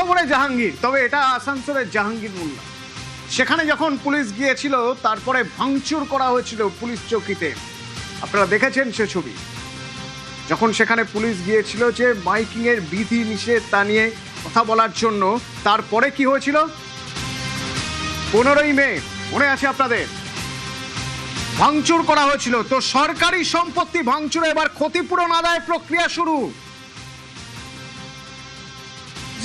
নম্বরে জাহাঙ্গীর, তবে এটা আসানসোলের জাহাঙ্গীর মোল্লা। সেখানে যখন পুলিশ গিয়েছিল তারপরে ভাঙচুর করা হয়েছিল পুলিশ চৌকিতে, আপনারা দেখেছেন সে ছবি। যখন সেখানে পুলিশ গিয়েছিল যে মাইকিং এর বিধি নিষেধ তা নিয়ে কথা বলার জন্য, তারপরে কি হয়েছিল 15ই মে মনে আছে আপনাদের, ভাঙচুর করা হয়েছিল। তো সরকারি সম্পত্তি ভাঙচুরে এবার ক্ষতিপূরণ আদায় প্রক্রিয়া শুরু।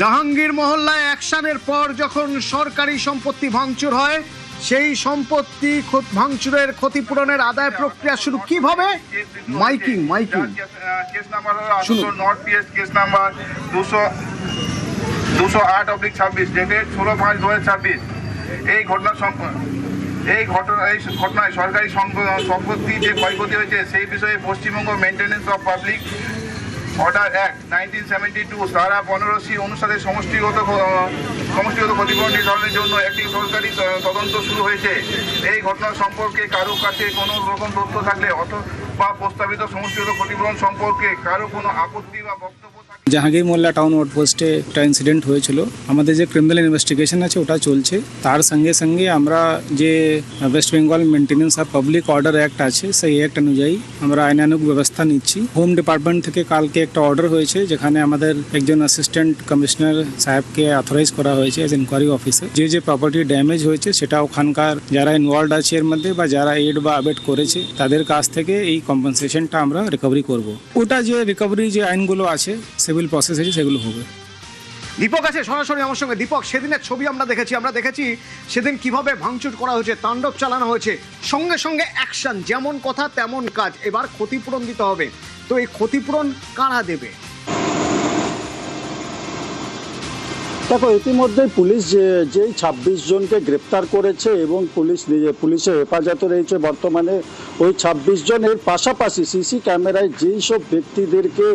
জাহাঙ্গীর মহল্লায় অ্যাকশনের পর যখন সরকারি সম্পত্তি ভাঙচুর হয়, সেই সম্পত্তি ভাঙচুরের ক্ষতিপূরণের আদায় প্রক্রিয়া শুরু। কিভাবে? মাইকিং কেস নাম্বার হলো north PS case number 208/26 dated 16/5/2026। এই ঘটনায় সরকারি সম্পত্তি যে ক্ষয়ক্ষতি হয়েছে সেই বিষয়ে Paschimbanga maintenance of public order act 1972 ধারা 15C অনুসারে সমষ্টিগত ক্ষতিপূরণ নির্ধারণের জন্য একটি সরকারি তদন্ত শুরু হয়েছে। এই ঘটনা সম্পর্কে কারো কাছে কোনো রকম তথ্য থাকলে অথবা প্রস্তাবিত সমষ্টিগত ক্ষতিপূরণ সম্পর্কে কারো কোনো আপত্তি বা বক্তব্য জাহাঙ্গীর মোল্লা টাউন আউটপোস্টে একটা ইনসিডেন্ট হয়েছিল। আমাদের যে ক্রিমিনাল ইনভেস্টিগেশন আছে ওটা চলছে, তার সঙ্গে সঙ্গে আমরা যে West Bengal maintenance of public order act আছে সেই অ্যাক্ট অনুযায়ী আমরা আইনানুগ ব্যবস্থা নিচ্ছি। হোম ডিপার্টমেন্ট থেকে কালকে একটা অর্ডার হয়েছে যেখানে আমাদের একজন অ্যাসিস্ট্যান্ট কমিশনার সাহেবকে অথরাইজ করা হয়েছে অ্যাজ ইনকোয়ারি অফিসার। যে প্রপার্টি ড্যামেজ হয়েছে সেটা ওখানকার যারা ইনভলভ আছে এর মধ্যে বা যারা এড বা আবেট করেছে তাদের কাছ থেকে এই কম্পেনসেশনটা আমরা রিকভারি করব। ওটা যে রিকভারি যে আইনগুলো আছে সিভিল প্রসেস আছে সেগুলো হবে। দীপক আছে সরাসরি আমার সঙ্গে। দীপক, সেদিনের ছবি আমরা দেখেছি সেদিন কিভাবে ভাঙচুর করা হয়েছে, তাণ্ডব চালানো হয়েছে, সঙ্গে সঙ্গে অ্যাকশন, যেমন কথা তেমন কাজ। এবার ক্ষতিপূরণ দিতে হবে, তো এই ক্ষতিপূরণ কারা দেবে? দেখো, ইতিমধ্যে পুলিশ যেই 26 জনকে গ্রেপ্তার করেছে এবং পুলিশের হেফাজতে রয়েছে বর্তমানে ওই 26 জনের পাশাপাশি সিসি ক্যামেরায় যেই সব ব্যক্তিদেরকে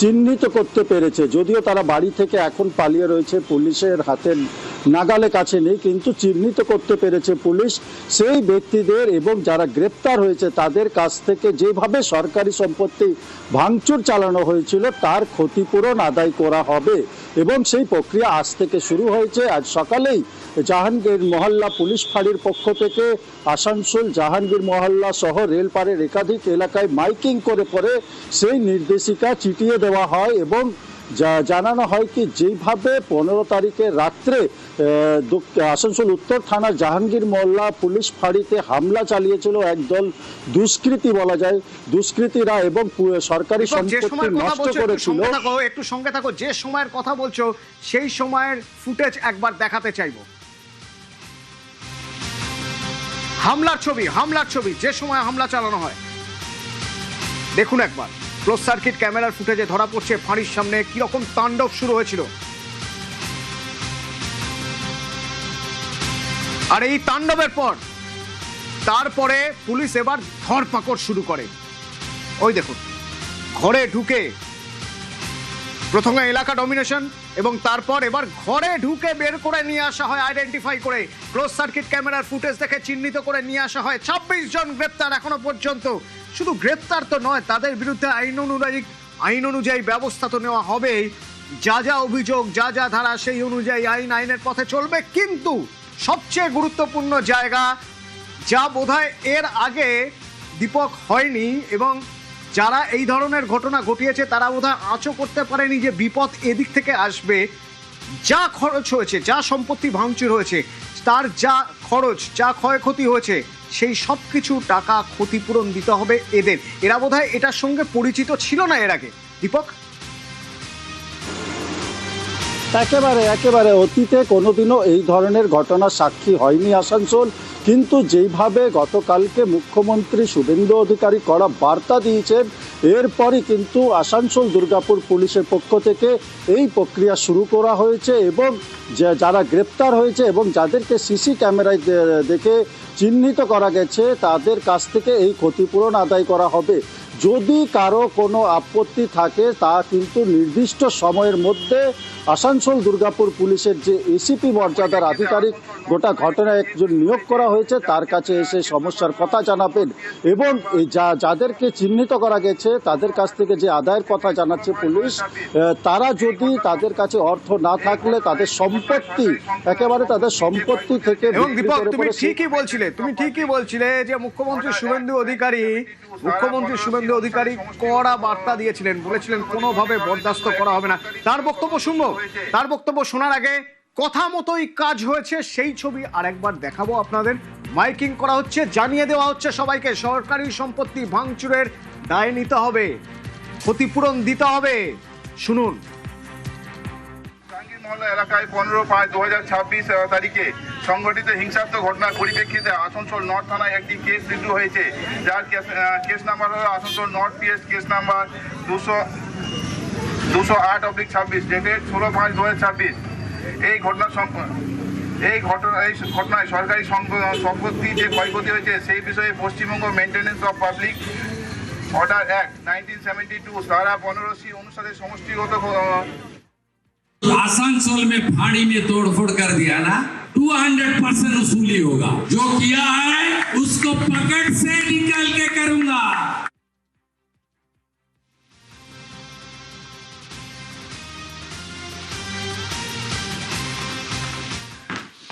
চিহ্নিত করতে পেরেছে, যদিও তারা বাড়ি থেকে এখন পালিয়ে রয়েছে, পুলিশের হাতের নাগালে কাছে নেই, কিন্তু চিহ্নিত করতে পেরেছে পুলিশ সেই ব্যক্তিদের এবং যারা গ্রেপ্তার হয়েছে তাদের কাছ থেকে যেভাবে সরকারি সম্পত্তি ভাঙচুর চালানো হয়েছিল তার ক্ষতিপূরণ আদায় করা হবে এবং সেই প্রক্রিয়া আজ থেকে শুরু হয়েছে। আজ সকালেই জাহাঙ্গীর মহল্লা পুলিশ ফাঁড়ির পক্ষ থেকে আসানসোল জাহাঙ্গীর মহল্লা সহ রেলপাড়ের একাধিক এলাকায় মাইকিং করে পরে সেই নির্দেশিকা চিটিয়ে দেওয়া হয় এবং জানানো হয় কি যেভাবে 15 তারিখে রাত্রে আসানসোল উত্তর থানার জাহাঙ্গীর মহল্লা পুলিশ ফাঁড়িতে হামলা চালিয়েছিল একদল দুষ্কৃতী, বলা যায় দুষ্কৃতীরা, এবং সরকারি সম্পত্তি নষ্ট করেছিল। একটু সঙ্গে থাকো, যে সময়ের কথা বলছো সেই সময়ের ফুটেজ একবার দেখাতে চাইবো। হামলার ছবি, যে সময় হামলা চালানো হয় দেখুন একবার। ক্লোজ সার্কিট ক্যামেরার ফুটেজে ধরা পড়ছে ফাঁড়ির সামনে কিরকম তাণ্ডব শুরু হয়েছিল। আর এই তাণ্ডবের পর তারপরে পুলিশ এবার ধরপাকড় শুরু করে। ওই দেখুন, ঘরে ঢুকে প্রথমে এলাকা ডমিনেশন এবং তারপর এবার ঘরে ঢুকে বের করে নিয়ে আসা হয়, আইডেন্টিফাই করে ক্লোজ সার্কিট ক্যামেরার ফুটেজ দেখে চিহ্নিত করে নিয়ে আসা হয়। 26 জন গ্রেপ্তার এখনো পর্যন্ত। শুধু গ্রেপ্তার তো নয়, তাদের বিরুদ্ধে আইন অনুযায়ী ব্যবস্থা তো নেওয়া হবেই। যা অভিযোগ, যা ধারা সেই অনুযায়ী আইনের পথে চলবে। কিন্তু সবচেয়ে গুরুত্বপূর্ণ জায়গা, যা বোধহয় এর আগে দীপক হয়নি এবং যারা এই ধরনের ঘটনা ঘটিয়েছে তারা বোধহয় আঁচও করতে পারেনি যে বিপদ এদিক থেকে আসবে। যা খরচ হয়েছে, যা সম্পত্তি ভাঙচুর হয়েছে, তার যা খরচ, যা ক্ষয়ক্ষতি হয়েছে, সেই সব কিছু টাকা ক্ষতিপূরণ দিতে হবে এদের। এরা বোধহয় এটার সঙ্গে পরিচিত ছিল না এর আগে। দীপক, একেবারে অতীতে কোনোদিনও এই ধরনের ঘটনার সাক্ষী হয়নি আসানসোল, কিন্তু যেইভাবে গতকালকে মুখ্যমন্ত্রী শুভেন্দু অধিকারী কড়া বার্তা দিয়েছেন, এরপরই কিন্তু আসানসোল দুর্গাপুর পুলিশের পক্ষ থেকে এই প্রক্রিয়া শুরু করা হয়েছে এবং যারা গ্রেপ্তার হয়েছে এবং যাদেরকে সিসি ক্যামেরায় দেখে চিহ্নিত করা গেছে তাদের কাছ থেকে এই ক্ষতিপূরণ আদায় করা হবে। যদি কারো কোনো আপত্তি থাকে তা কিন্তু নির্দিষ্ট সময়ের মধ্যে আসানসোল দুর্গাপুর পুলিশের যে এসিপি মর্যাদার আধিকারিক গোটা ঘটনায় একজন নিয়োগ করা হয়েছে তার কাছে এসে সমস্যার কথা জানাবেন এবং যাদেরকে চিহ্নিত করা গেছে তাদের কাছ থেকে যে আদায়ের কথা জানাচ্ছে পুলিশ, তারা যদি তাদের কাছে অর্থ না থাকলে তাদের সম্পত্তি একেবারে তাদের সম্পত্তি থেকে এবং বিক্রি দীপক করে তুমি পরে ঠিকই বলছিলে যে মুখ্যমন্ত্রী শুভেন্দু অধিকারী কড়া বার্তা দিয়েছিলেন, বলেছিলেন কোনোভাবে বরদাস্ত করা হবে না। তার বক্তব্য শুনবো, তার বক্তব্য শোনার আগে কথা মতোই কাজ হয়েছে সেই ছবি আরেকবার দেখাবো আপনাদের। মাইকিং করা হচ্ছে, জানিয়ে দেওয়া হচ্ছে সবাইকে সরকারি সম্পত্তি ভাঙচুরের দায় নিতে হবে, ক্ষতিপূরণ দিতে হবে। শুনুন। মহল্লা এলাকায় 15/5/2026 তারিখে সংঘটিত হিংসাত্মক ঘটনার পরিপ্রেক্ষিতে আসানসোল নর্থ থানায় একটি কেস রিজু হয়েছে, যার কেস নাম্বার হলো Asansol north PS case number 208/26 dated 16/5/2026। এই ঘটনায় সরকারি সম্পত্তি যে ক্ষয়ক্ষতি হয়েছে সেই বিষয়ে Paschimbanga maintenance of public order act 1972 ধারা 15C অনুসারে সমষ্টিগত आसनसोल में फाड़ी में तोड़फोड़ कर दिया ना, 200% वसूली होगा। जो किया है उसको पकड़ से निकाल के करूंगा।